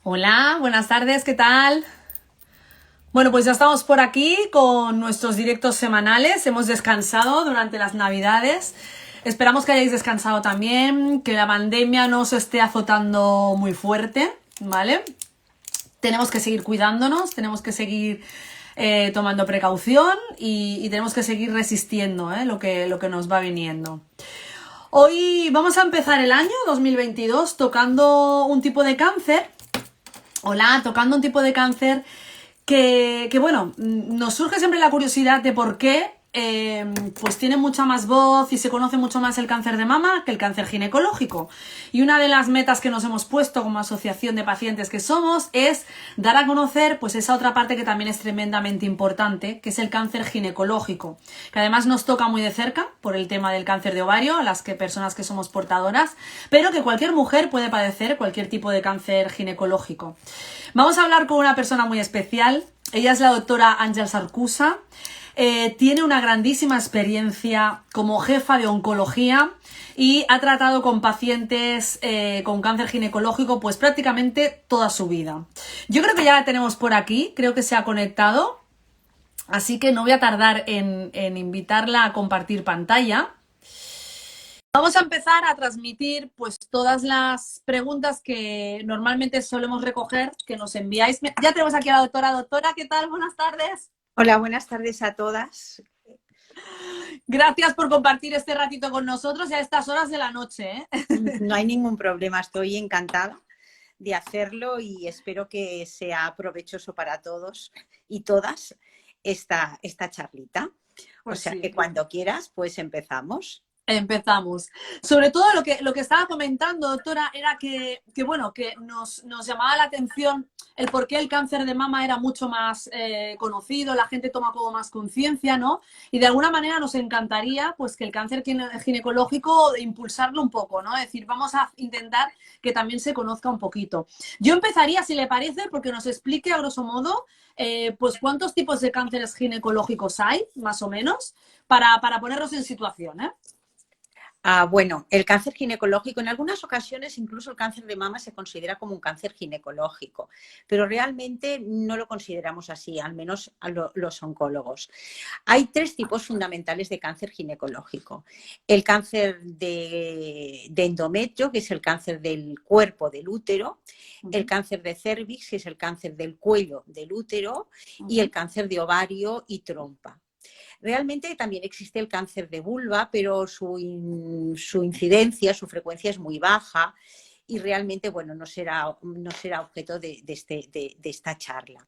Hola, buenas tardes, ¿qué tal? Bueno, pues ya estamos por aquí con nuestros directos semanales. Hemos descansado durante las Navidades. Esperamos que hayáis descansado también, que la pandemia no os esté azotando muy fuerte, ¿vale? Tenemos que seguir cuidándonos, tenemos que seguir tomando precaución y tenemos que seguir resistiendo lo que nos va viniendo. Hoy vamos a empezar el año 2022 tocando un tipo de cáncer. Hola, tocando un tipo de cáncer que bueno, nos surge siempre la curiosidad de por qué pues tiene mucha más voz y se conoce mucho más el cáncer de mama que el cáncer ginecológico. Y una de las metas que nos hemos puesto como asociación de pacientes que somos es dar a conocer pues esa otra parte que también es tremendamente importante, que es el cáncer ginecológico, que además nos toca muy de cerca por el tema del cáncer de ovario, a las personas que somos portadoras, pero que cualquier mujer puede padecer cualquier tipo de cáncer ginecológico. Vamos a hablar con una persona muy especial. Ella es la doctora Àngels Sarcusa. Tiene una grandísima experiencia como jefa de oncología y ha tratado con pacientes con cáncer ginecológico pues prácticamente toda su vida. Yo creo que ya la tenemos por aquí, creo que se ha conectado, así que no voy a tardar en invitarla a compartir pantalla. Vamos a empezar a transmitir pues todas las preguntas que normalmente solemos recoger, que nos enviáis. Ya tenemos aquí a la doctora. Doctora, ¿qué tal? Buenas tardes. Hola, buenas tardes a todas. Gracias por compartir este ratito con nosotros y a estas horas de la noche, ¿eh? No hay ningún problema, estoy encantada de hacerlo y espero que sea provechoso para todos y todas esta charlita. O Pues sea sí. que cuando quieras, pues empezamos. Empezamos. Sobre todo lo que estaba comentando, doctora, era bueno, que nos llamaba la atención el por qué el cáncer de mama era mucho más conocido, la gente toma como más conciencia, ¿no? Y de alguna manera nos encantaría pues que el cáncer ginecológico impulsarlo un poco, ¿no? Es decir, vamos a intentar que también se conozca un poquito. Yo empezaría, si le parece, porque nos explique a grosso modo pues cuántos tipos de cánceres ginecológicos hay, más o menos, para ponernos en situación, ¿eh? Bueno, el cáncer ginecológico, en algunas ocasiones incluso el cáncer de mama se considera como un cáncer ginecológico, pero realmente no lo consideramos así, al menos los oncólogos. Hay tres tipos fundamentales de cáncer ginecológico. El cáncer de endometrio, que es el cáncer del cuerpo del útero, el cáncer de cervix, que es el cáncer del cuello del útero, y el cáncer de ovario y trompa. Realmente también existe el cáncer de vulva, pero su incidencia, su frecuencia es muy baja y realmente, bueno, no será objeto de esta charla.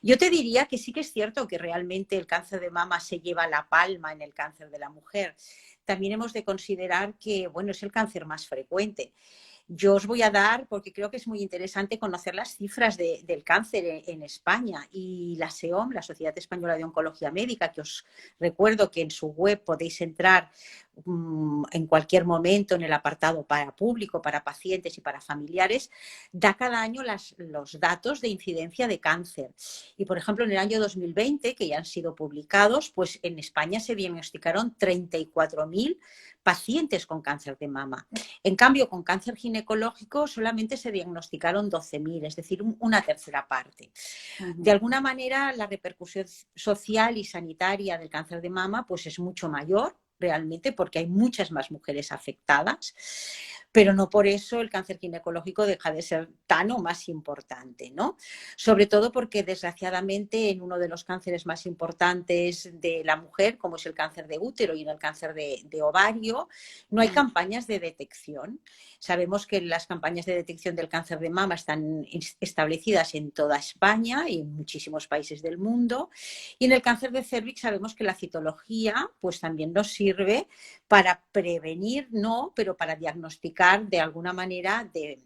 Yo te diría que sí que es cierto que realmente el cáncer de mama se lleva la palma en el cáncer de la mujer. También hemos de considerar que, bueno, es el cáncer más frecuente. Yo os voy a dar, porque creo que es muy interesante conocer las cifras del cáncer en España, y la SEOM, la Sociedad Española de Oncología Médica, que os recuerdo que en su web podéis entrar en cualquier momento en el apartado para público, para pacientes y para familiares, da cada año los datos de incidencia de cáncer. Y, por ejemplo, en el año 2020, que ya han sido publicados, pues en España se diagnosticaron 34.000 pacientes con cáncer de mama. En cambio, con cáncer ginecológico solamente se diagnosticaron 12.000, es decir, una tercera parte. De alguna manera, la repercusión social y sanitaria del cáncer de mama pues es mucho mayor realmente, porque hay muchas más mujeres afectadas, pero no por eso el cáncer ginecológico deja de ser tan o más importante, ¿no? Sobre todo porque, desgraciadamente, en uno de los cánceres más importantes de la mujer, como es el cáncer de útero y en el cáncer de ovario, no hay campañas de detección. Sabemos que las campañas de detección del cáncer de mama están establecidas en toda España y en muchísimos países del mundo. Y en el cáncer de cervix sabemos que la citología pues también nos sirve para prevenir, no, pero para diagnosticar de alguna manera de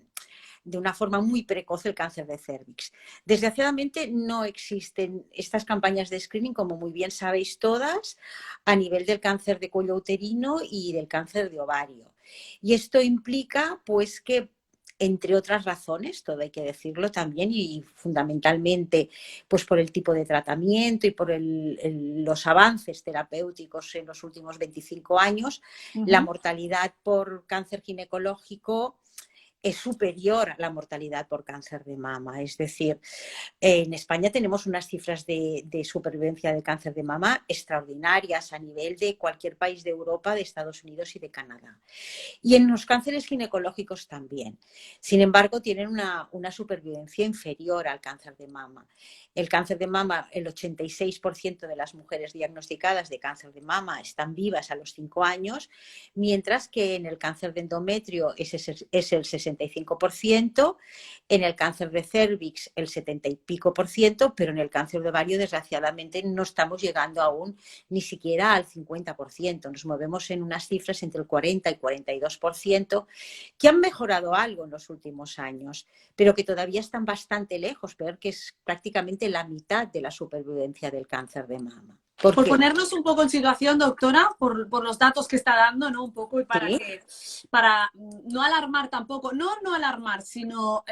una forma muy precoz el cáncer de cervix. Desgraciadamente no existen estas campañas de screening, como muy bien sabéis todas, a nivel del cáncer de cuello uterino y del cáncer de ovario. Y esto implica pues que, entre otras razones, todo hay que decirlo también, y fundamentalmente pues por el tipo de tratamiento y por los avances terapéuticos en los últimos 25 años, la mortalidad por cáncer ginecológico es superior a la mortalidad por cáncer de mama. Es decir, en España tenemos unas cifras de supervivencia de cáncer de mama extraordinarias a nivel de cualquier país de Europa, de Estados Unidos y de Canadá. Y en los cánceres ginecológicos también. Sin embargo, tienen una supervivencia inferior al cáncer de mama. El cáncer de mama, el 86% de las mujeres diagnosticadas de cáncer de mama están vivas a los 5 años, mientras que en el cáncer de endometrio es el 65%, en el cáncer de cérvix el 70 y pico por ciento, pero en el cáncer de ovario, desgraciadamente, no estamos llegando aún ni siquiera al 50%. Nos movemos en unas cifras entre el 40 y 42%, que han mejorado algo en los últimos años, pero que todavía están bastante lejos, peor que es prácticamente la mitad de la supervivencia del cáncer de mama. Por ponernos un poco en situación, doctora, por los datos que está dando, ¿no? Un poco, y para no alarmar tampoco, no alarmar, sino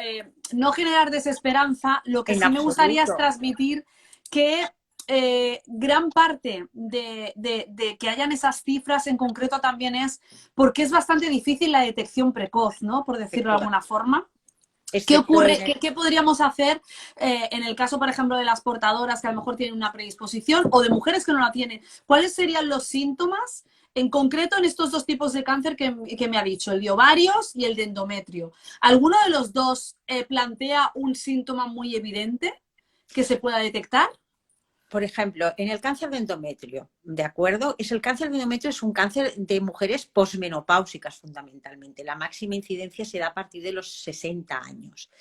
no generar desesperanza, lo que sí me gustaría es transmitir que gran parte de que hayan esas cifras en concreto también es porque es bastante difícil la detección precoz, ¿no? Por decirlo de alguna forma. ¿Qué ocurre? ¿Qué podríamos hacer en el caso, por ejemplo, de las portadoras que a lo mejor tienen una predisposición o de mujeres que no la tienen? ¿Cuáles serían los síntomas en concreto en estos dos tipos de cáncer que me ha dicho, el de ovarios y el de endometrio? ¿Alguno de los dos plantea un síntoma muy evidente que se pueda detectar? Por ejemplo, en el cáncer de endometrio, ¿de acuerdo? El cáncer de endometrio es un cáncer de mujeres posmenopáusicas fundamentalmente. La máxima incidencia se da a partir de los 60 años.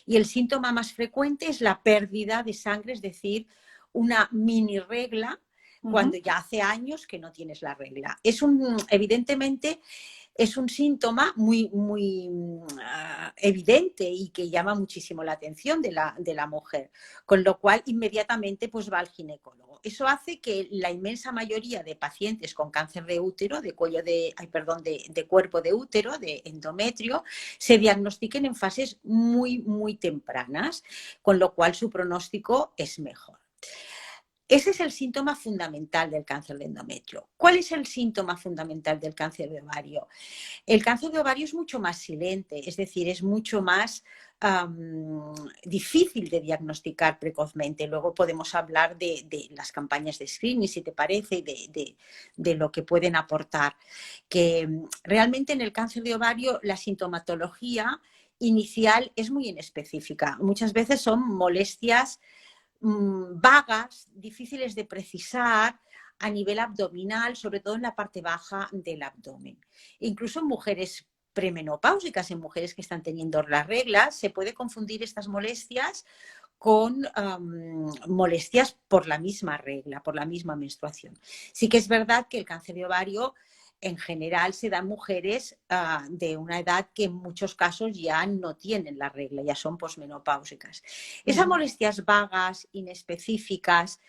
Y el síntoma más frecuente es la pérdida de sangre, es decir, una mini regla cuando ya hace años que no tienes la regla. Evidentemente, es un síntoma muy evidente y que llama muchísimo la atención de la mujer, con lo cual inmediatamente pues va al ginecólogo. Eso hace que la inmensa mayoría de pacientes con cáncer de útero, de cuerpo de útero, de endometrio, se diagnostiquen en fases muy tempranas, con lo cual su pronóstico es mejor. Ese es el síntoma fundamental del cáncer de endometrio. ¿Cuál es el síntoma fundamental del cáncer de ovario? El cáncer de ovario es mucho más silente, es decir, es mucho más difícil de diagnosticar precozmente. Luego podemos hablar de las campañas de screening, si te parece, de lo que pueden aportar. Que realmente en el cáncer de ovario la sintomatología inicial es muy inespecífica. Muchas veces son molestias vagas, difíciles de precisar a nivel abdominal, sobre todo en la parte baja del abdomen. Incluso en mujeres premenopáusicas, en mujeres que están teniendo las reglas, se puede confundir estas molestias con molestias por la misma regla, por la misma menstruación. Sí que es verdad que el cáncer de ovario en general se da en mujeres de una edad que en muchos casos ya no tienen la regla, ya son posmenopáusicas. Esas molestias vagas, inespecíficas,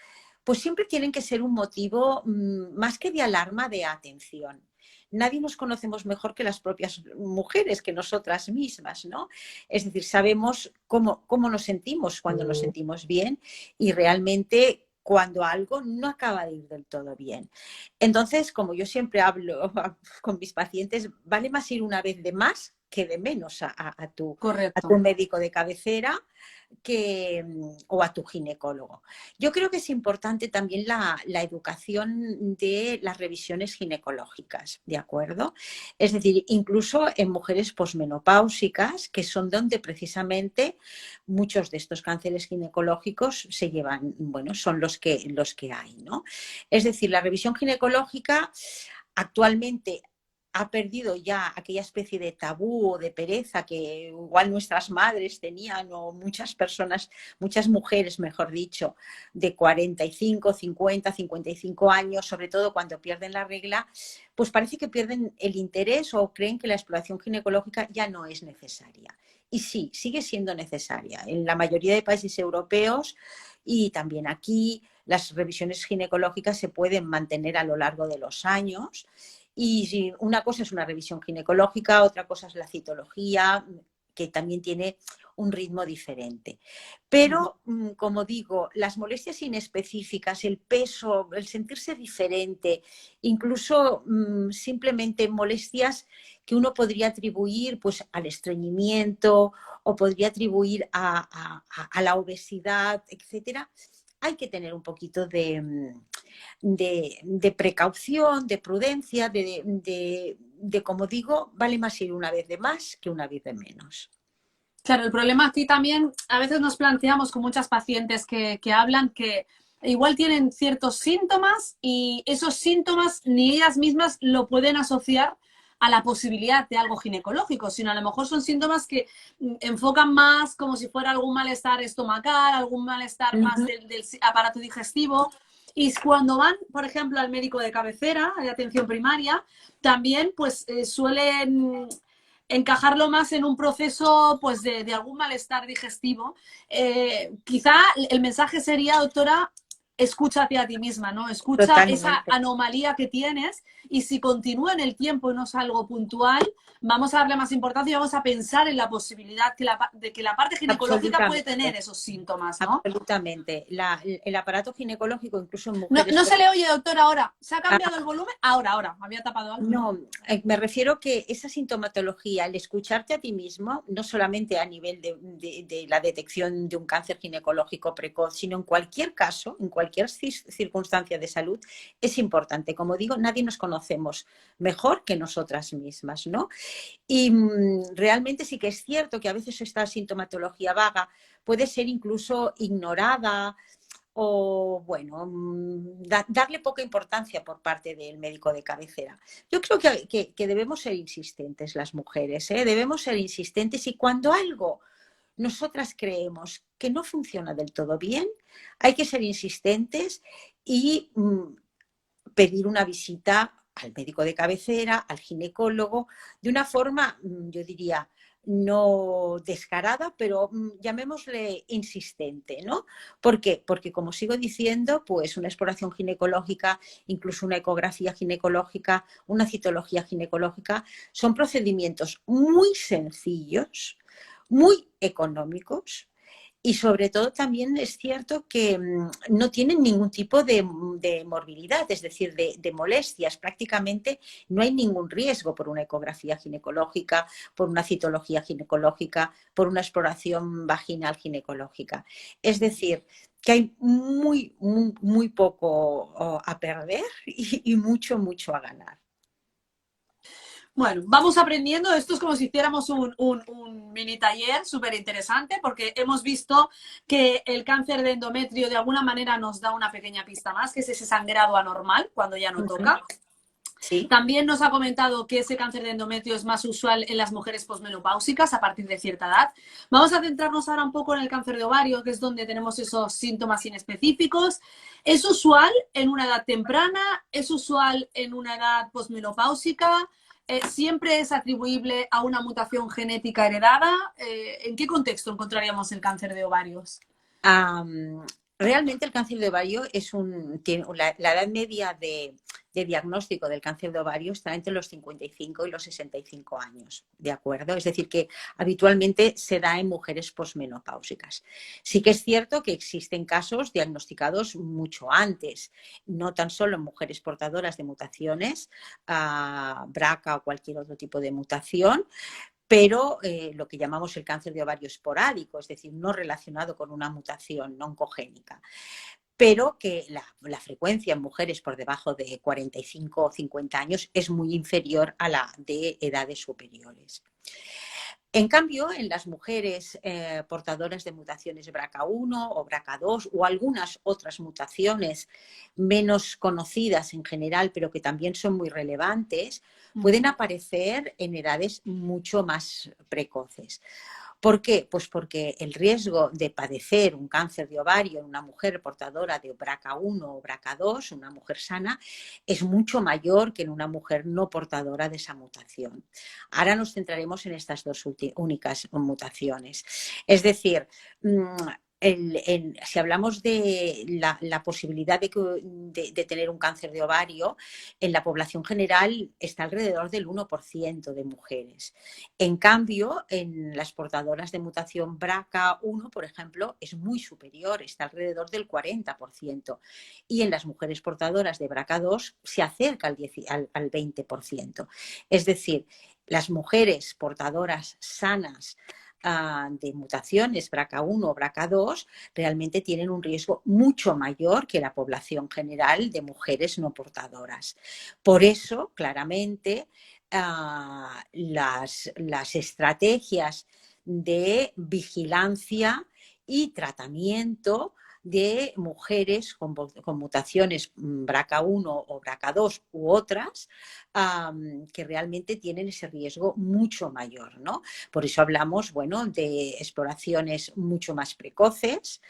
pues siempre tienen que ser un motivo más que de alarma, de atención. Nadie nos conocemos mejor que las propias mujeres, que nosotras mismas, ¿no? Es decir, sabemos cómo nos sentimos cuando nos sentimos bien y realmente cuando algo no acaba de ir del todo bien. Entonces, como yo siempre hablo con mis pacientes, vale más ir una vez de más que de menos a tu médico de cabecera o a tu ginecólogo. Yo creo que es importante también la educación de las revisiones ginecológicas, ¿de acuerdo? Es decir, incluso en mujeres posmenopáusicas, que son donde precisamente muchos de estos cánceres ginecológicos se llevan, bueno, son los que hay, ¿no? Es decir, la revisión ginecológica actualmente ha perdido ya aquella especie de tabú o de pereza que igual nuestras madres tenían o muchas personas, muchas mujeres, mejor dicho, de 45, 50, 55 años, sobre todo cuando pierden la regla, pues parece que pierden el interés o creen que la exploración ginecológica ya no es necesaria. Y sí, sigue siendo necesaria. En la mayoría de países europeos y también aquí, las revisiones ginecológicas se pueden mantener a lo largo de los años. Y una cosa es una revisión ginecológica, otra cosa es la citología, que también tiene un ritmo diferente. Pero, como digo, las molestias inespecíficas, el peso, el sentirse diferente, incluso simplemente molestias que uno podría atribuir pues, al estreñimiento o podría atribuir a la obesidad, etcétera, hay que tener un poquito de precaución, de prudencia, como digo, vale más ir una vez de más que una vez de menos. Claro, el problema aquí también, a veces nos planteamos con muchas pacientes que hablan que igual tienen ciertos síntomas y esos síntomas ni ellas mismas lo pueden asociar a la posibilidad de algo ginecológico, sino a lo mejor son síntomas que enfocan más como si fuera algún malestar estomacal, algún malestar más del aparato digestivo. Y cuando van, por ejemplo, al médico de cabecera, de atención primaria, también pues suelen encajarlo más en un proceso pues de algún malestar digestivo. Quizá el mensaje sería, doctora, escúchate a ti misma, ¿no? Escucha esa Totalmente. anomalía que tienes y si continúa en el tiempo y no es algo puntual, vamos a darle más importancia y vamos a pensar en la posibilidad de que la parte ginecológica puede tener esos síntomas, ¿no? Absolutamente. El aparato ginecológico, incluso en No, mujeres... no se le oye, doctora, ahora. ¿Se ha cambiado el volumen? Ahora. Había tapado algo. No, me refiero que esa sintomatología, el escucharte a ti mismo, no solamente a nivel de la detección de un cáncer ginecológico precoz, sino en cualquier caso, en cualquier circunstancia de salud, es importante. Como digo, nadie nos conocemos mejor que nosotras mismas, ¿no? Y realmente sí que es cierto que a veces esta sintomatología vaga puede ser incluso ignorada, o, bueno, darle poca importancia por parte del médico de cabecera. Yo creo que debemos ser insistentes las mujeres, ¿eh? Debemos ser insistentes y cuando algo nosotras creemos que no funciona del todo bien, hay que ser insistentes y pedir una visita al médico de cabecera, al ginecólogo, de una forma, yo diría, no descarada, pero llamémosle insistente, ¿no? ¿Por qué? Porque, como sigo diciendo, pues una exploración ginecológica, incluso una ecografía ginecológica, una citología ginecológica, son procedimientos muy sencillos, muy económicos. Y sobre todo también es cierto que no tienen ningún tipo de morbilidad, es decir, de molestias. Prácticamente no hay ningún riesgo por una ecografía ginecológica, por una citología ginecológica, por una exploración vaginal ginecológica. Es decir, que hay muy poco a perder y mucho a ganar. Bueno, vamos aprendiendo. Esto es como si hiciéramos un mini taller súper interesante porque hemos visto que el cáncer de endometrio de alguna manera nos da una pequeña pista más, que es ese sangrado anormal cuando ya no toca. Sí. También nos ha comentado que ese cáncer de endometrio es más usual en las mujeres posmenopáusicas a partir de cierta edad. Vamos a centrarnos ahora un poco en el cáncer de ovario, que es donde tenemos esos síntomas inespecíficos. ¿Es usual en una edad temprana? ¿Es usual en una edad posmenopáusica? ¿Siempre es atribuible a una mutación genética heredada? ¿En qué contexto encontraríamos el cáncer de ovarios? Realmente el cáncer de ovario tiene la edad media de diagnóstico del cáncer de ovario está entre los 55 y los 65 años, ¿de acuerdo? Es decir, que habitualmente se da en mujeres posmenopáusicas. Sí que es cierto que existen casos diagnosticados mucho antes, no tan solo en mujeres portadoras de mutaciones, BRCA o cualquier otro tipo de mutación, pero lo que llamamos el cáncer de ovario esporádico, es decir, no relacionado con una mutación no oncogénica, pero que la frecuencia en mujeres por debajo de 45 o 50 años es muy inferior a la de edades superiores. En cambio, en las mujeres portadoras de mutaciones BRCA1 o BRCA2 o algunas otras mutaciones menos conocidas en general, pero que también son muy relevantes, pueden aparecer en edades mucho más precoces. ¿Por qué? Pues porque el riesgo de padecer un cáncer de ovario en una mujer portadora de BRCA1 o BRCA2, una mujer sana, es mucho mayor que en una mujer no portadora de esa mutación. Ahora nos centraremos en estas dos únicas mutaciones. Es decir, Si hablamos de la posibilidad de tener un cáncer de ovario, en la población general está alrededor del 1% de mujeres. En cambio, en las portadoras de mutación BRCA1, por ejemplo, es muy superior, está alrededor del 40%. Y en las mujeres portadoras de BRCA2 se acerca al 20%. Es decir, las mujeres portadoras sanas de mutaciones BRCA1 o BRCA2 realmente tienen un riesgo mucho mayor que la población general de mujeres no portadoras. Por eso, claramente, las estrategias de vigilancia y tratamiento de mujeres con mutaciones BRCA1 o BRCA2 u otras que realmente tienen ese riesgo mucho mayor, ¿no? Por eso hablamos, bueno, de exploraciones mucho más precoces,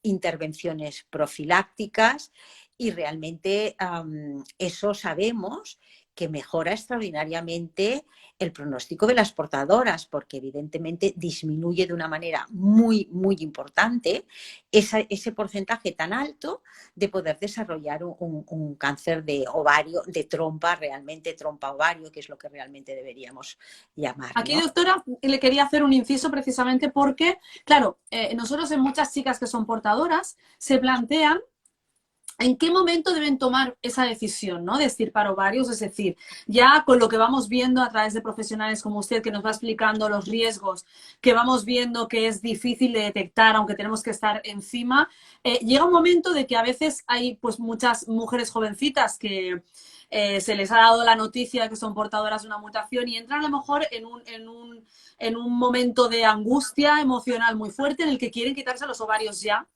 intervenciones profilácticas y realmente eso sabemos que mejora extraordinariamente el pronóstico de las portadoras, porque evidentemente disminuye de una manera muy, muy importante ese porcentaje tan alto de poder desarrollar un cáncer de ovario, de trompa, realmente trompa ovario, que es lo que realmente deberíamos llamar, Aquí, ¿no? doctora, le quería hacer un inciso precisamente porque, claro, nosotros en muchas chicas que son portadoras se plantean ¿en qué momento deben tomar esa decisión, ¿no? De extirpar ovarios? Es decir, ya con lo que vamos viendo a través de profesionales como usted, que nos va explicando los riesgos, que vamos viendo que es difícil de detectar, aunque tenemos que estar encima, llega un momento de que a veces hay pues muchas mujeres jovencitas que se les ha dado la noticia de que son portadoras de una mutación y entran a lo mejor en un momento de angustia emocional muy fuerte en el que quieren quitarse los ovarios ya.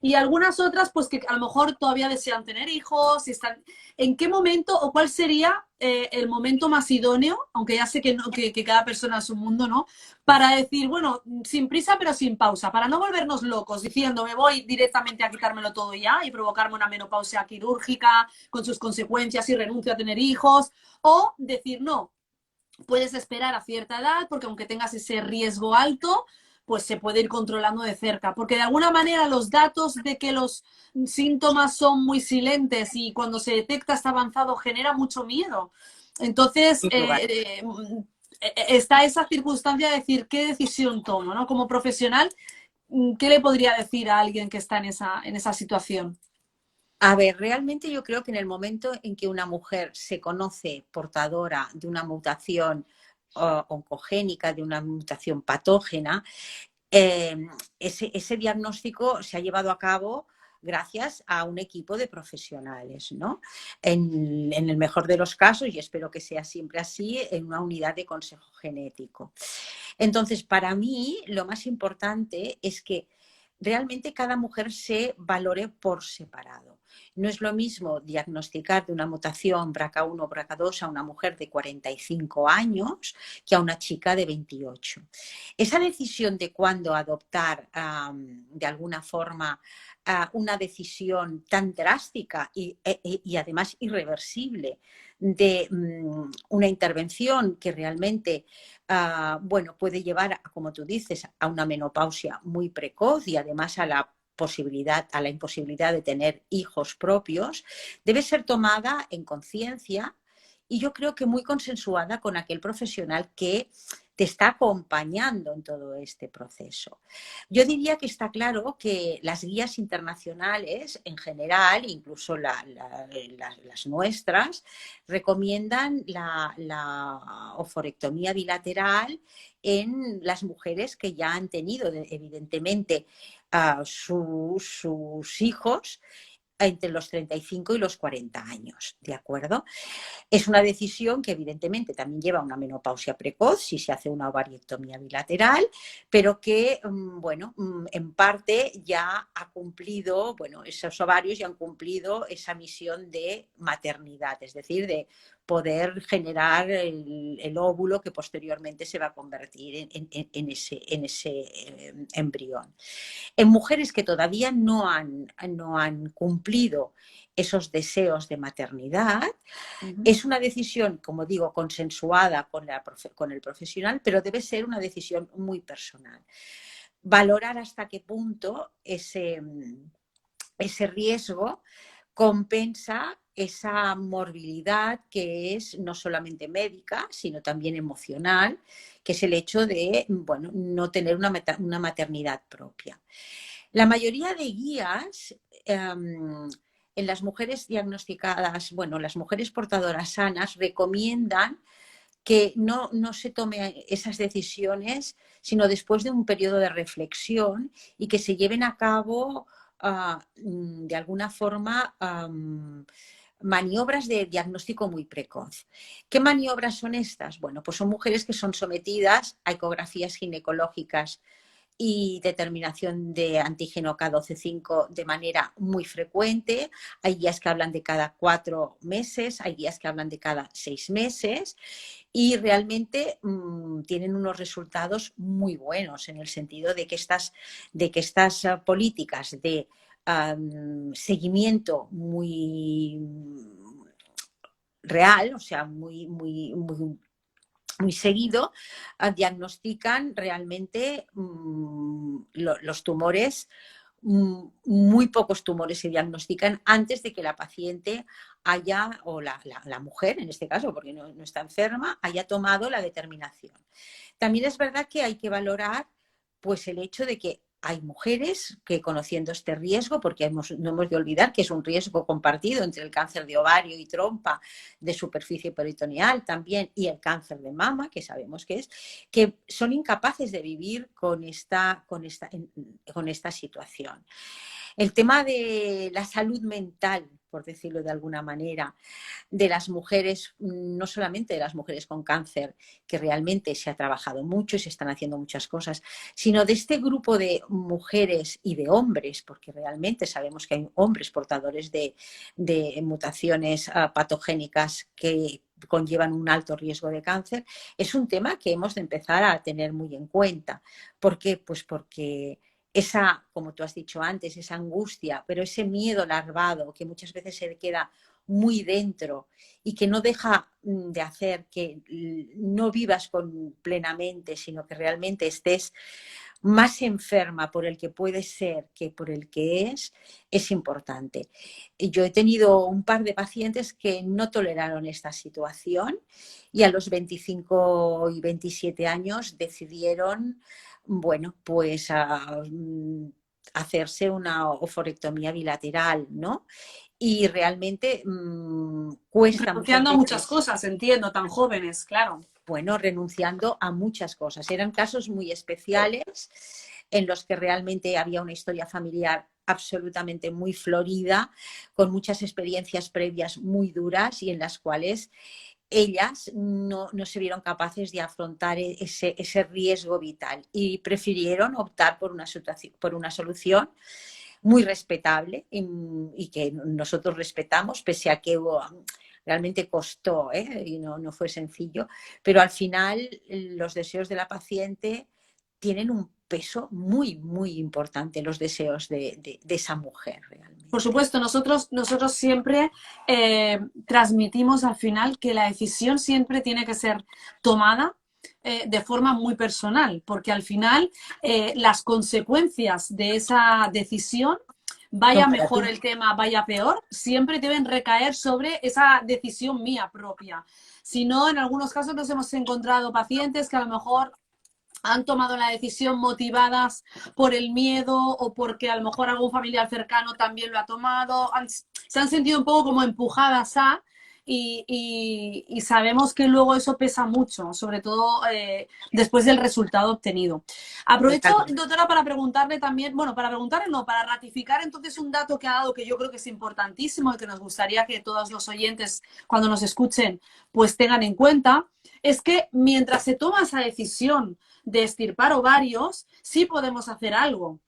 Y algunas otras, pues que a lo mejor todavía desean tener hijos. Y están... ¿En qué momento o cuál sería el momento más idóneo, aunque ya sé que, no, que cada persona es un mundo, ¿no? Para decir, bueno, sin prisa pero sin pausa, para no volvernos locos diciendo me voy directamente a quitármelo todo ya y provocarme una menopausia quirúrgica con sus consecuencias y renuncio a tener hijos. O decir, no, puedes esperar a cierta edad porque aunque tengas ese riesgo alto, pues se puede ir controlando de cerca. Porque de alguna manera los datos de que los síntomas son muy silentes y cuando se detecta está avanzado genera mucho miedo. Entonces, está esa circunstancia de decir qué decisión tomo, ¿no? Como profesional, ¿qué le podría decir a alguien que está en esa situación? A ver, realmente yo creo que en el momento en que una mujer se conoce portadora de una mutación oncogénica, de una mutación patógena, eh, ese diagnóstico se ha llevado a cabo gracias a un equipo de profesionales, ¿no? En el mejor de los casos, y espero que sea siempre así, en una unidad de consejo genético. Entonces, para mí, lo más importante es que realmente cada mujer se valore por separado. No es lo mismo diagnosticar de una mutación BRCA1 o BRCA2 a una mujer de 45 años que a una chica de 28. Esa decisión de cuándo adoptar de alguna forma una decisión tan drástica y además irreversible de una intervención que realmente bueno, puede llevar, como tú dices, a una menopausia muy precoz y además a la imposibilidad de tener hijos propios, debe ser tomada en conciencia y yo creo que muy consensuada con aquel profesional que te está acompañando en todo este proceso. Yo diría que está claro que las guías internacionales en general, incluso las nuestras, recomiendan la oforectomía bilateral en las mujeres que ya han tenido, evidentemente, sus hijos entre los 35 y los 40 años, ¿de acuerdo? Es una decisión que evidentemente también lleva a una menopausia precoz si se hace una ovariectomía bilateral, pero que, bueno, en parte ya ha cumplido, bueno, esos ovarios ya han cumplido esa misión de maternidad, es decir, de poder generar el óvulo que posteriormente se va a convertir en ese embrión. En mujeres que todavía no han cumplido esos deseos de maternidad, es una decisión, como digo, consensuada con el profesional, pero debe ser una decisión muy personal. valorar hasta qué punto ese riesgo compensa esa morbilidad que es no solamente médica, sino también emocional, que es el hecho de, bueno, no tener una maternidad propia. La mayoría de guías en las mujeres diagnosticadas, bueno, las mujeres portadoras sanas recomiendan que no se tomen esas decisiones, sino después de un periodo de reflexión y que se lleven a cabo de alguna forma maniobras de diagnóstico muy precoz. ¿Qué maniobras son estas? Bueno, pues son mujeres que son sometidas a ecografías ginecológicas y determinación de antígeno K12.5 de manera muy frecuente. Hay guías que hablan de cada 4 meses, hay guías que hablan de cada 6 meses y realmente tienen unos resultados muy buenos en el sentido de que estas políticas de seguimiento muy real, o sea, muy seguido, diagnostican realmente los tumores, muy pocos tumores se diagnostican antes de que la paciente haya, o la mujer en este caso, porque no está enferma, haya tomado la determinación. También es verdad que hay que valorar pues el hecho de que hay mujeres que, conociendo este riesgo, porque no hemos de olvidar que es un riesgo compartido entre el cáncer de ovario y trompa, de superficie peritoneal también, y el cáncer de mama, que sabemos que es, que son incapaces de vivir con esta situación. El tema de la salud mental, por decirlo de alguna manera, de las mujeres, no solamente de las mujeres con cáncer, que realmente se ha trabajado mucho y se están haciendo muchas cosas, sino de este grupo de mujeres y de hombres, porque realmente sabemos que hay hombres portadores de mutaciones patogénicas que conllevan un alto riesgo de cáncer, es un tema que hemos de empezar a tener muy en cuenta. ¿Por qué? Pues porque esa, como tú has dicho antes, esa angustia, pero ese miedo larvado que muchas veces se queda muy dentro y que no deja de hacer que no vivas plenamente, sino que realmente estés más enferma por el que puede ser que por el que es importante. Yo he tenido un par de pacientes que no toleraron esta situación y a los 25 y 27 años decidieron, bueno, pues hacerse una oforectomía bilateral, ¿no? Y realmente cuesta muchas Renunciando a muchas veces, cosas, entiendo, tan jóvenes, claro. bueno, renunciando a muchas cosas. Eran casos muy especiales en los que realmente había una historia familiar absolutamente muy florida, con muchas experiencias previas muy duras y en las cuales ellas no se vieron capaces de afrontar ese riesgo vital y prefirieron optar por una solución muy respetable y que nosotros respetamos, pese a que realmente costó, y no fue sencillo, pero al final los deseos de la paciente tienen un peso muy, muy importante, los deseos de esa mujer realmente. Por supuesto, nosotros siempre transmitimos al final que la decisión siempre tiene que ser tomada de forma muy personal, porque al final las consecuencias de esa decisión, vaya mejor el tema, vaya peor, siempre deben recaer sobre esa decisión mía propia. Si no, en algunos casos nos hemos encontrado pacientes que a lo mejor han tomado la decisión motivadas por el miedo o porque a lo mejor algún familiar cercano también lo ha tomado, se han sentido un poco como empujadas y sabemos que luego eso pesa mucho, sobre todo después del resultado obtenido. Aprovecho, doctora, para preguntarle también, bueno, para preguntarle no, para ratificar entonces un dato que ha dado que yo creo que es importantísimo y que nos gustaría que todos los oyentes cuando nos escuchen pues tengan en cuenta, es que mientras se toma esa decisión de extirpar ovarios, sí podemos hacer algo.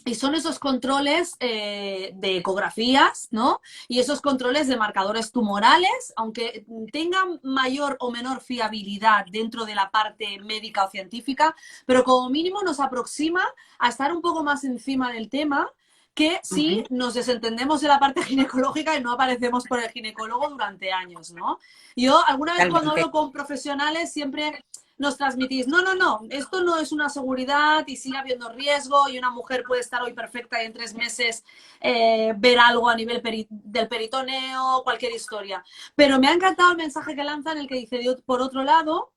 Y son esos controles de ecografías, ¿no? Y esos controles de marcadores tumorales, aunque tengan mayor o menor fiabilidad dentro de la parte médica o científica, pero como mínimo nos aproxima a estar un poco más encima del tema que si nos desentendemos de la parte ginecológica y no aparecemos por el ginecólogo durante años, ¿no? Yo alguna vez cuando hablo con profesionales siempre nos transmitís, no, no, no, esto no es una seguridad y sigue habiendo riesgo y una mujer puede estar hoy perfecta y en 3 meses ver algo a nivel del peritoneo, cualquier historia. Pero me ha encantado el mensaje que lanzan, el que dice, por otro lado,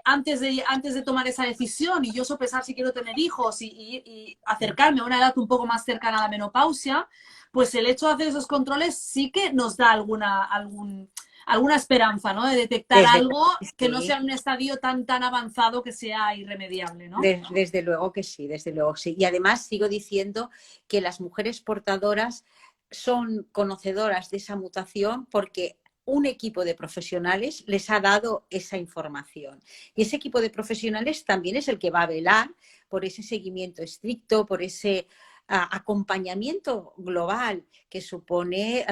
antes de tomar esa decisión y yo sopesar si quiero tener hijos y acercarme a una edad un poco más cercana a la menopausia, pues el hecho de hacer esos controles sí que nos da alguna esperanza, ¿no? De detectar Desde algo luego que que no sea sí. en un estadio tan avanzado que sea irremediable, ¿no? Desde luego que sí, desde luego sí. Y además sigo diciendo que las mujeres portadoras son conocedoras de esa mutación porque un equipo de profesionales les ha dado esa información. Y ese equipo de profesionales también es el que va a velar por ese seguimiento estricto, por ese acompañamiento global que supone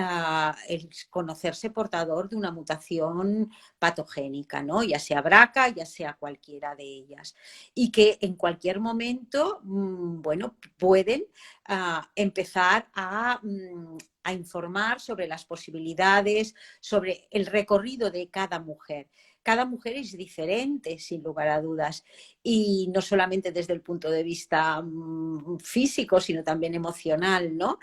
el conocerse portador de una mutación patogénica, ¿no? Ya sea BRCA, ya sea cualquiera de ellas. Y que en cualquier momento, bueno, pueden empezar a informar sobre las posibilidades, sobre el recorrido de cada mujer. Cada mujer es diferente, sin lugar a dudas, y no solamente desde el punto de vista físico, sino también emocional, ¿no?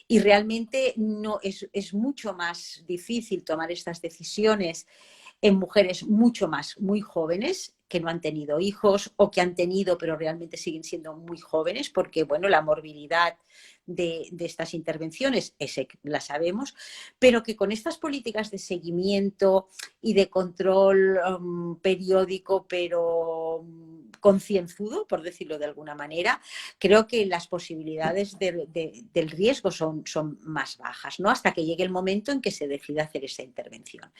Y realmente no, es mucho más difícil tomar estas decisiones en mujeres mucho más, muy jóvenes, que no han tenido hijos o que han tenido, pero realmente siguen siendo muy jóvenes, porque, bueno, la morbilidad de estas intervenciones, la sabemos, pero que con estas políticas de seguimiento y de control periódico, pero concienzudo, por decirlo de alguna manera, creo que las posibilidades del riesgo son más bajas, ¿no? Hasta que llegue el momento en que se decida hacer esa intervención.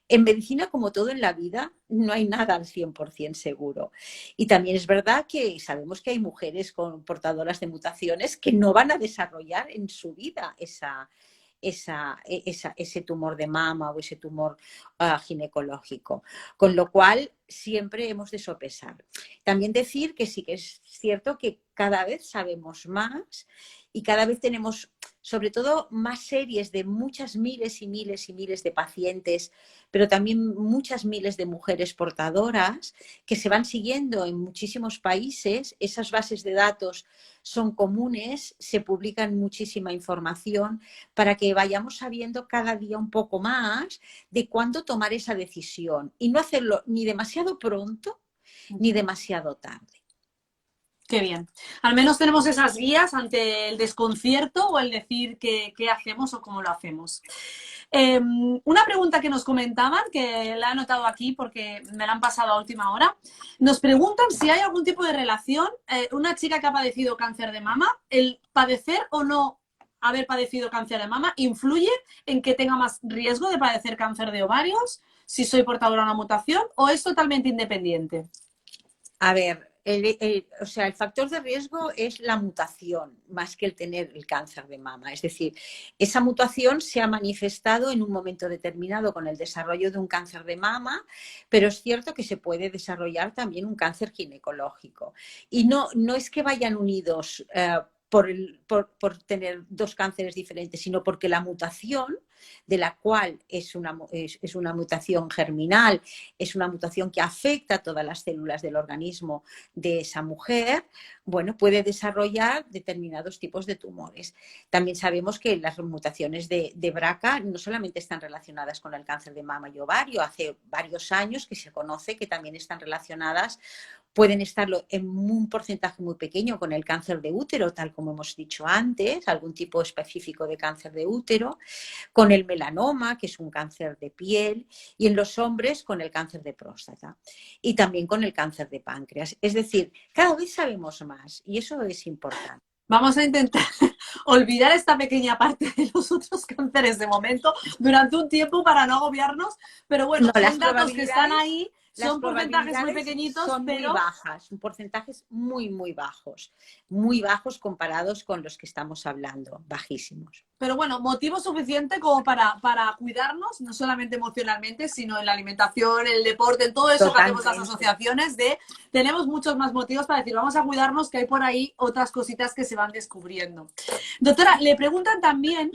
En medicina, como todo en la vida, no hay nada al 100% seguro. Y también es verdad que sabemos que hay mujeres portadoras de mutaciones que no van a desarrollar en su vida ese tumor de mama o ese tumor ginecológico. Con lo cual, siempre hemos de sopesar. También decir que sí que es cierto que cada vez sabemos más y cada vez tenemos, sobre todo, más series de muchas miles y miles y miles de pacientes, pero también muchas miles de mujeres portadoras que se van siguiendo en muchísimos países. Esas bases de datos son comunes, se publican muchísima información para que vayamos sabiendo cada día un poco más de cuándo tomar esa decisión y no hacerlo ni demasiado pronto ni demasiado tarde. Qué bien. Al menos tenemos esas guías ante el desconcierto o el decir qué hacemos o cómo lo hacemos. Una pregunta que nos comentaban, que la he anotado aquí porque me la han pasado a última hora. Nos preguntan si hay algún tipo de relación, una chica que ha padecido cáncer de mama, el padecer o no haber padecido cáncer de mama influye en que tenga más riesgo de padecer cáncer de ovarios, si soy portadora de una mutación, o es totalmente independiente. A ver, o sea, el factor de riesgo es la mutación más que el tener el cáncer de mama. Es decir, esa mutación se ha manifestado en un momento determinado con el desarrollo de un cáncer de mama, pero es cierto que se puede desarrollar también un cáncer ginecológico. Y no es que vayan unidos por tener dos cánceres diferentes, sino porque la mutación, de la cual es una mutación germinal, es una mutación que afecta a todas las células del organismo de esa mujer, bueno, puede desarrollar determinados tipos de tumores. También sabemos que las mutaciones de BRCA no solamente están relacionadas con el cáncer de mama y ovario, hace varios años que se conoce que también están relacionadas, pueden estarlo en un porcentaje muy pequeño con el cáncer de útero, tal como hemos dicho antes, algún tipo específico de cáncer de útero, con el melanoma, que es un cáncer de piel, y en los hombres con el cáncer de próstata y también con el cáncer de páncreas. Es decir, cada vez sabemos más y eso es importante. Vamos a intentar olvidar esta pequeña parte de los otros cánceres de momento durante un tiempo para no agobiarnos, pero bueno, No, son datos que están ahí, son porcentajes muy pequeñitos, son pero muy bajas, porcentajes muy bajos comparados con los que estamos hablando, bajísimos. Pero bueno, motivo suficiente como para cuidarnos, no solamente emocionalmente, sino en la alimentación, el deporte, en todo eso que hacemos las asociaciones, tenemos muchos más motivos para decir, vamos a cuidarnos, que hay por ahí otras cositas que se van descubriendo. Doctora, le preguntan también,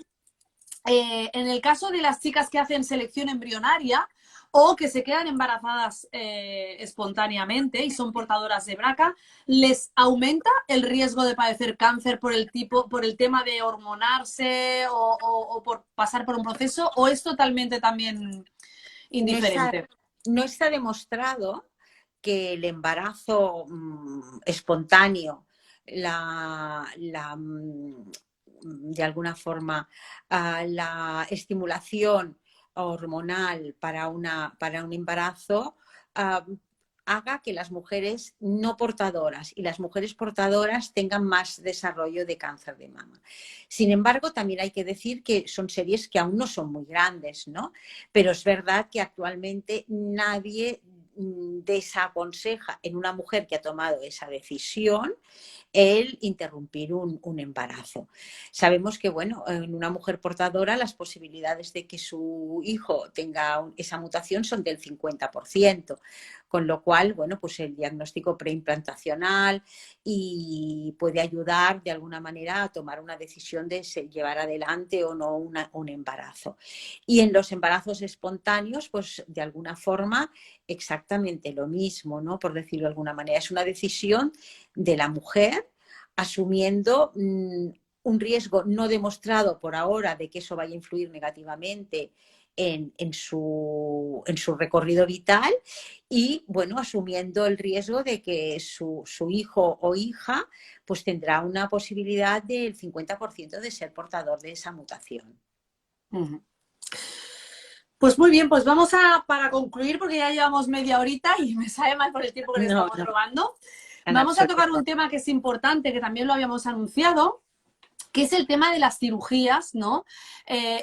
en el caso de las chicas que hacen selección embrionaria, o que se quedan embarazadas espontáneamente y son portadoras de BRCA, ¿les aumenta el riesgo de padecer cáncer por el tema de hormonarse o por pasar por un proceso, o es totalmente también No está, indiferente? no está demostrado que el embarazo espontáneo, de alguna forma, la estimulación hormonal para un embarazo, haga que las mujeres no portadoras y las mujeres portadoras tengan más desarrollo de cáncer de mama. Sin embargo, también hay que decir que son series que aún no son muy grandes, ¿no? Pero es verdad que actualmente nadie desaconseja en una mujer que ha tomado esa decisión el interrumpir un embarazo. Sabemos que, bueno, en una mujer portadora las posibilidades de que su hijo tenga esa mutación son del 50%, con lo cual, bueno, pues el diagnóstico preimplantacional y puede ayudar de alguna manera a tomar una decisión de llevar adelante o no un embarazo. Y en los embarazos espontáneos, pues de alguna forma exactamente lo mismo, ¿no? Por decirlo de alguna manera, es una decisión de la mujer asumiendo un riesgo no demostrado por ahora de que eso vaya a influir negativamente en su recorrido vital y, bueno, asumiendo el riesgo de que su hijo o hija pues tendrá una posibilidad del 50% de ser portador de esa mutación. Uh-huh. Pues muy bien, pues para concluir, porque ya llevamos media horita y me sabe mal por el tiempo que le No, estamos no, robando, en vamos a tocar absoluto. un tema que es importante, que también lo habíamos anunciado, que es el tema de las cirugías, ¿no?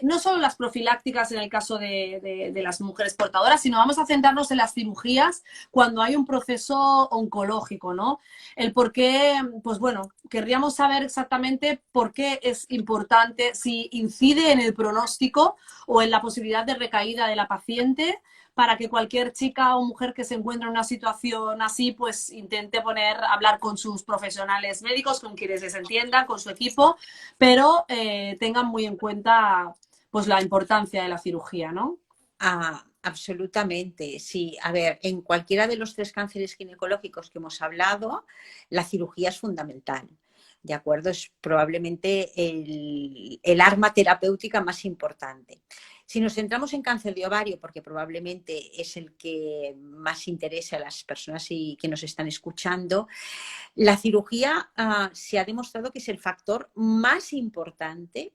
No solo las profilácticas en el caso de las mujeres portadoras, sino vamos a centrarnos en las cirugías cuando hay un proceso oncológico, ¿no? El por qué, pues bueno, querríamos saber exactamente por qué es importante, si incide en el pronóstico o en la posibilidad de recaída de la paciente, para que cualquier chica o mujer que se encuentre en una situación así, pues intente hablar con sus profesionales médicos, con quienes les entiendan, con su equipo, pero tengan muy en cuenta pues la importancia de la cirugía, ¿no? Absolutamente, sí. A ver, en cualquiera de los 3 cánceres ginecológicos que hemos hablado, la cirugía es fundamental. ¿De acuerdo? Es probablemente el arma terapéutica más importante. Si nos centramos en cáncer de ovario, porque probablemente es el que más interesa a las personas que nos están escuchando, la cirugía se ha demostrado que es el factor más importante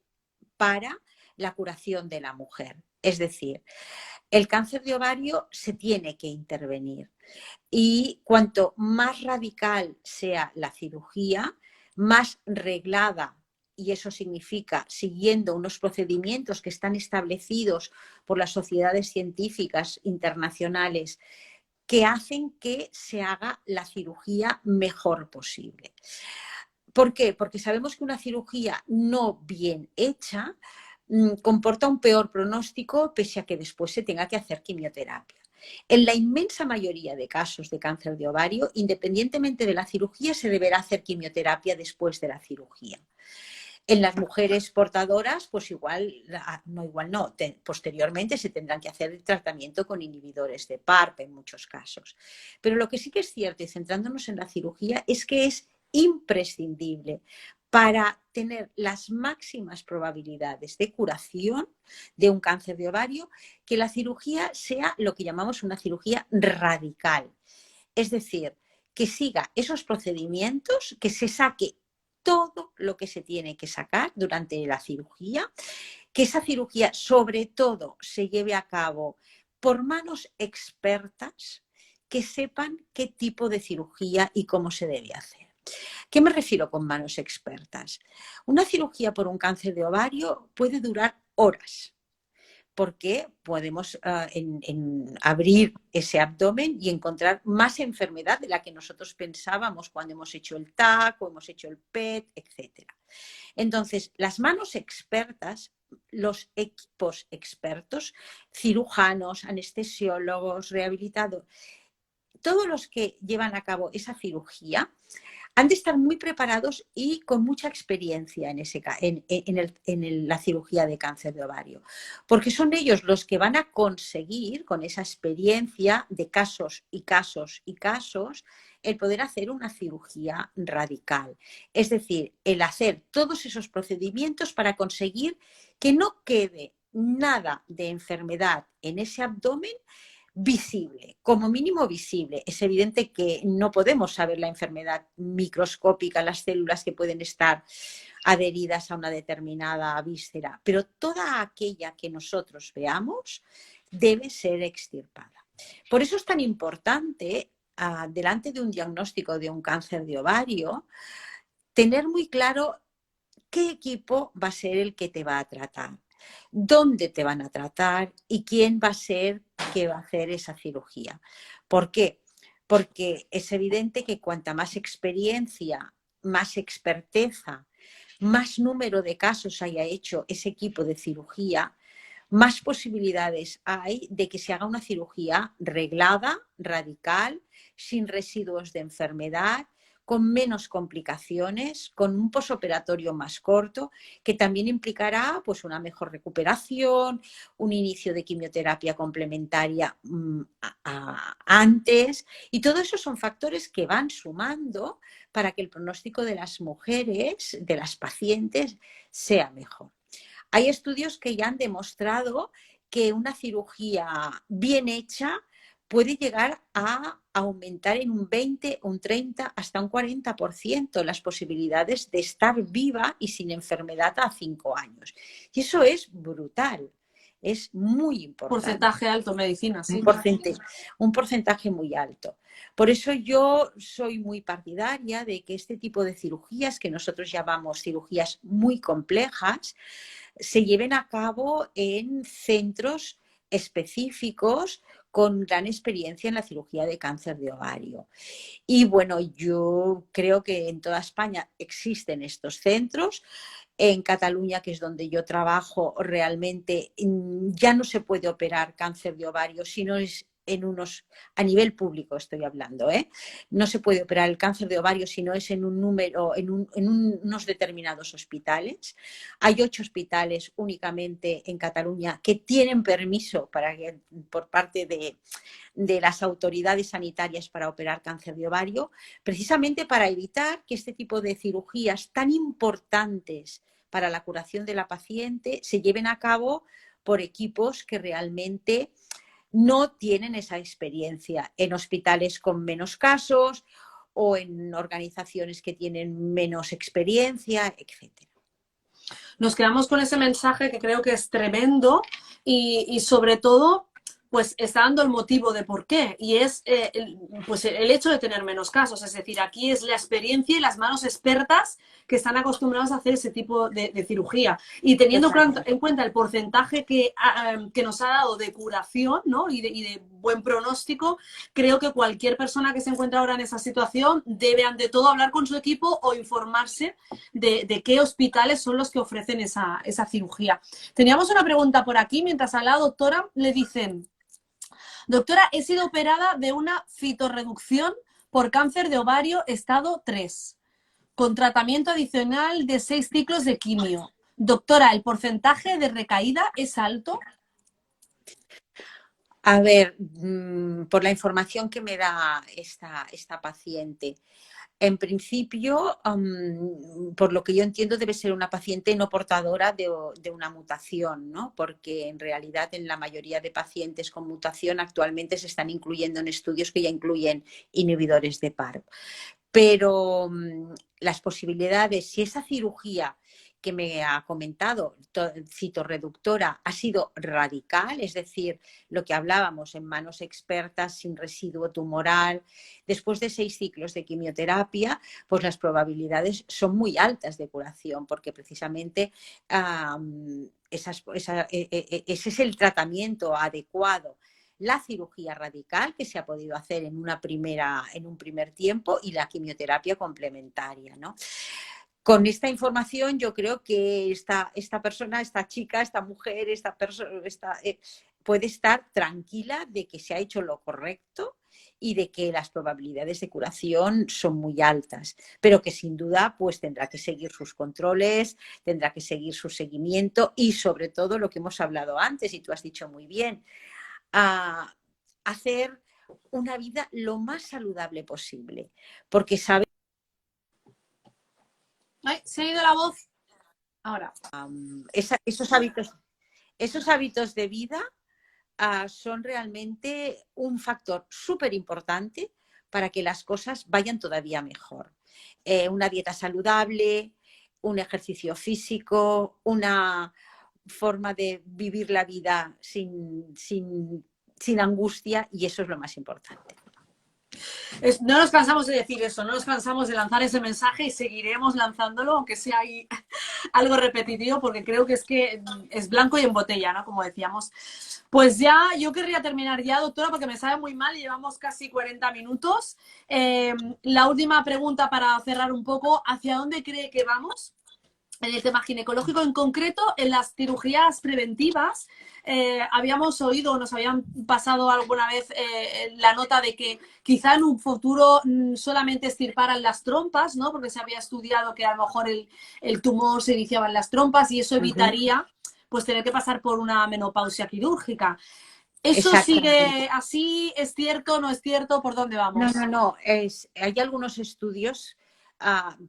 para la curación de la mujer. Es decir, el cáncer de ovario se tiene que intervenir y cuanto más radical sea la cirugía, más reglada, y eso significa siguiendo unos procedimientos que están establecidos por las sociedades científicas internacionales que hacen que se haga la cirugía mejor posible. ¿Por qué? Porque sabemos que una cirugía no bien hecha comporta un peor pronóstico pese a que después se tenga que hacer quimioterapia. En la inmensa mayoría de casos de cáncer de ovario, independientemente de la cirugía, se deberá hacer quimioterapia después de la cirugía. En las mujeres portadoras, pues posteriormente se tendrán que hacer el tratamiento con inhibidores de PARP en muchos casos. Pero lo que sí que es cierto, y centrándonos en la cirugía, es que es imprescindible para tener las máximas probabilidades de curación de un cáncer de ovario, que la cirugía sea lo que llamamos una cirugía radical. Es decir, que siga esos procedimientos, que se saque todo lo que se tiene que sacar durante la cirugía, que esa cirugía sobre todo se lleve a cabo por manos expertas que sepan qué tipo de cirugía y cómo se debe hacer. ¿Qué me refiero con manos expertas? Una cirugía por un cáncer de ovario puede durar horas, porque podemos abrir ese abdomen y encontrar más enfermedad de la que nosotros pensábamos cuando hemos hecho el TAC o hemos hecho el PET, etc. Entonces, las manos expertas, los equipos expertos, cirujanos, anestesiólogos, rehabilitadores, todos los que llevan a cabo esa cirugía han de estar muy preparados y con mucha experiencia en la cirugía de cáncer de ovario, porque son ellos los que van a conseguir, con esa experiencia de casos y casos y casos, el poder hacer una cirugía radical. Es decir, el hacer todos esos procedimientos para conseguir que no quede nada de enfermedad en ese abdomen visible, como mínimo visible. Es evidente que no podemos saber la enfermedad microscópica, las células que pueden estar adheridas a una determinada víscera, pero toda aquella que nosotros veamos debe ser extirpada. Por eso es tan importante, delante de un diagnóstico de un cáncer de ovario, tener muy claro qué equipo va a ser el que te va a tratar, dónde te van a tratar y quién va a ser que va a hacer esa cirugía. ¿Por qué? Porque es evidente que cuanta más experiencia, más experteza, más número de casos haya hecho ese equipo de cirugía, más posibilidades hay de que se haga una cirugía reglada, radical, sin residuos de enfermedad, con menos complicaciones, con un posoperatorio más corto, que también implicará pues, una mejor recuperación, un inicio de quimioterapia complementaria antes, y todo eso son factores que van sumando para que el pronóstico de las mujeres, de las pacientes, sea mejor. Hay estudios que ya han demostrado que una cirugía bien hecha puede llegar a aumentar en un 20, un 30, hasta un 40% las posibilidades de estar viva y sin enfermedad a 5 años. Y eso es brutal, es muy importante. Porcentaje alto en medicina, sí. Un porcentaje muy alto. Por eso yo soy muy partidaria de que este tipo de cirugías, que nosotros llamamos cirugías muy complejas, se lleven a cabo en centros específicos con gran experiencia en la cirugía de cáncer de ovario. Y bueno, yo creo que en toda España existen estos centros. En Cataluña, que es donde yo trabajo, realmente ya no se puede operar cáncer de ovario, sino es a nivel público estoy hablando, ¿eh? No se puede operar el cáncer de ovario si no es en un número, en unos determinados hospitales. Hay 8 hospitales únicamente en Cataluña que tienen permiso por parte de las autoridades sanitarias para operar cáncer de ovario, precisamente para evitar que este tipo de cirugías tan importantes para la curación de la paciente se lleven a cabo por equipos que realmente no tienen esa experiencia, en hospitales con menos casos o en organizaciones que tienen menos experiencia, etcétera. Nos quedamos con ese mensaje que creo que es tremendo y sobre todo pues está dando el motivo de por qué y es pues el hecho de tener menos casos, es decir, aquí es la experiencia y las manos expertas que están acostumbrados a hacer ese tipo de cirugía y teniendo en cuenta el porcentaje que nos ha dado de curación, ¿no? y de buen pronóstico, creo que cualquier persona que se encuentra ahora en esa situación debe ante todo hablar con su equipo o informarse de qué hospitales son los que ofrecen esa cirugía. Teníamos una pregunta por aquí, mientras a la doctora le dicen: doctora, he sido operada de una fitorreducción por cáncer de ovario estado 3, con tratamiento adicional de 6 ciclos de quimio. Doctora, ¿el porcentaje de recaída es alto? A ver, por la información que me da esta paciente, en principio, por lo que yo entiendo, debe ser una paciente no portadora de una mutación, ¿no? Porque en realidad en la mayoría de pacientes con mutación actualmente se están incluyendo en estudios que ya incluyen inhibidores de PARP. Pero las posibilidades, si esa cirugía que me ha comentado, citorreductora, ha sido radical, es decir, lo que hablábamos en manos expertas, sin residuo tumoral, después de 6 ciclos de quimioterapia, pues las probabilidades son muy altas de curación, porque precisamente ese es el tratamiento adecuado. La cirugía radical que se ha podido hacer en un primer tiempo y la quimioterapia complementaria, ¿no? Con esta información yo creo que esta persona, esta chica, esta mujer, esta persona puede estar tranquila de que se ha hecho lo correcto y de que las probabilidades de curación son muy altas, pero que sin duda pues tendrá que seguir sus controles, tendrá que seguir su seguimiento y sobre todo lo que hemos hablado antes y tú has dicho muy bien, a hacer una vida lo más saludable posible, porque sabe Ay, se ha ido la voz. Ahora. esos hábitos de vida son realmente un factor súper importante para que las cosas vayan todavía mejor. Una dieta saludable, un ejercicio físico, una forma de vivir la vida sin angustia, y eso es lo más importante. No nos cansamos de decir eso, no nos cansamos de lanzar ese mensaje y seguiremos lanzándolo, aunque sea ahí algo repetitivo, porque creo que es blanco y en botella, ¿no? Como decíamos. Pues ya, yo querría terminar ya, doctora, porque me sabe muy mal, llevamos casi 40 minutos. La última pregunta para cerrar un poco, ¿hacia dónde cree que vamos? En el tema ginecológico, en concreto, en las cirugías preventivas, habíamos oído, nos habían pasado alguna vez la nota de que quizá en un futuro solamente extirparan las trompas, ¿no? Porque se había estudiado que a lo mejor el tumor se iniciaba en las trompas y eso evitaría pues tener que pasar por una menopausia quirúrgica. ¿Eso sigue así? ¿Es cierto? ¿No es cierto? ¿Por dónde vamos? No. Hay algunos estudios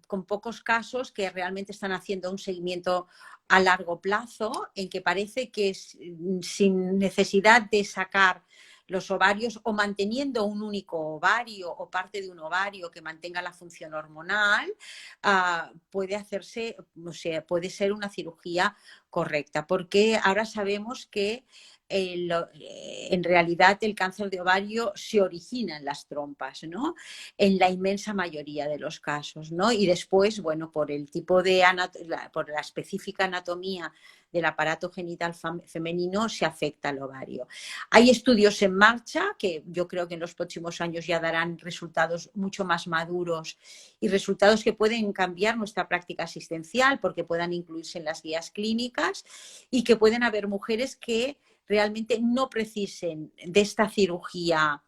con pocos casos que realmente están haciendo un seguimiento a largo plazo, en que parece que sin necesidad de sacar los ovarios o manteniendo un único ovario o parte de un ovario que mantenga la función hormonal, puede hacerse, o sea, puede ser una cirugía correcta, porque ahora sabemos que en realidad el cáncer de ovario se origina en las trompas, ¿no? En la inmensa mayoría de los casos, ¿no? Y después, bueno, por el tipo por la específica anatomía del aparato genital femenino se afecta al ovario. Hay estudios en marcha que yo creo que en los próximos años ya darán resultados mucho más maduros y resultados que pueden cambiar nuestra práctica asistencial porque puedan incluirse en las guías clínicas y que pueden haber mujeres que realmente no precisen de esta cirugía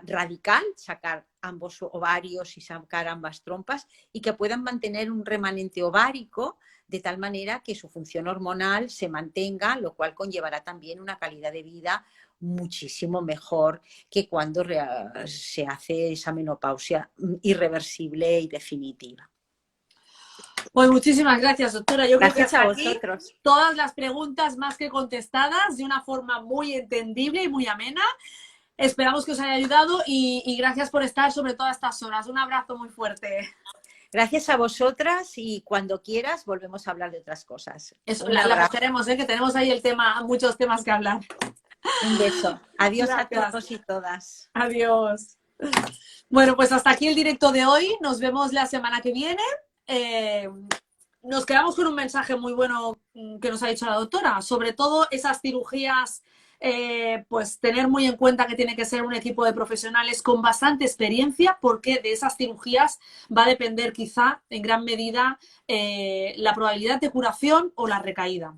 radical, sacar ambos ovarios y sacar ambas trompas, y que puedan mantener un remanente ovárico de tal manera que su función hormonal se mantenga, lo cual conllevará también una calidad de vida muchísimo mejor que cuando se hace esa menopausia irreversible y definitiva. Pues muchísimas gracias, doctora. Yo Gracias creo que a hasta vosotros. aquí todas las preguntas más que contestadas de una forma muy entendible y muy amena. Esperamos que os haya ayudado y gracias por estar sobre todas estas horas. Un abrazo muy fuerte. Gracias a vosotras y cuando quieras volvemos a hablar de otras cosas. Eso, la cogeremos, que tenemos ahí muchos temas que hablar. Un beso. Adiós. Gracias a todos y todas. Adiós. Bueno, pues hasta aquí el directo de hoy. Nos vemos la semana que viene. Nos quedamos con un mensaje muy bueno que nos ha dicho la doctora, sobre todo esas cirugías, pues tener muy en cuenta que tiene que ser un equipo de profesionales con bastante experiencia, porque de esas cirugías va a depender quizá en gran medida la probabilidad de curación o la recaída.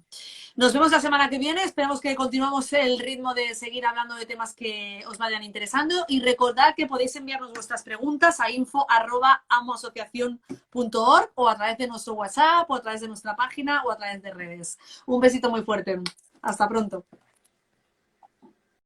Nos vemos la semana que viene, esperamos que continuemos el ritmo de seguir hablando de temas que os vayan interesando y recordad que podéis enviarnos vuestras preguntas a info@amoasociacion.org o a través de nuestro WhatsApp o a través de nuestra página o a través de redes. Un besito muy fuerte. Hasta pronto.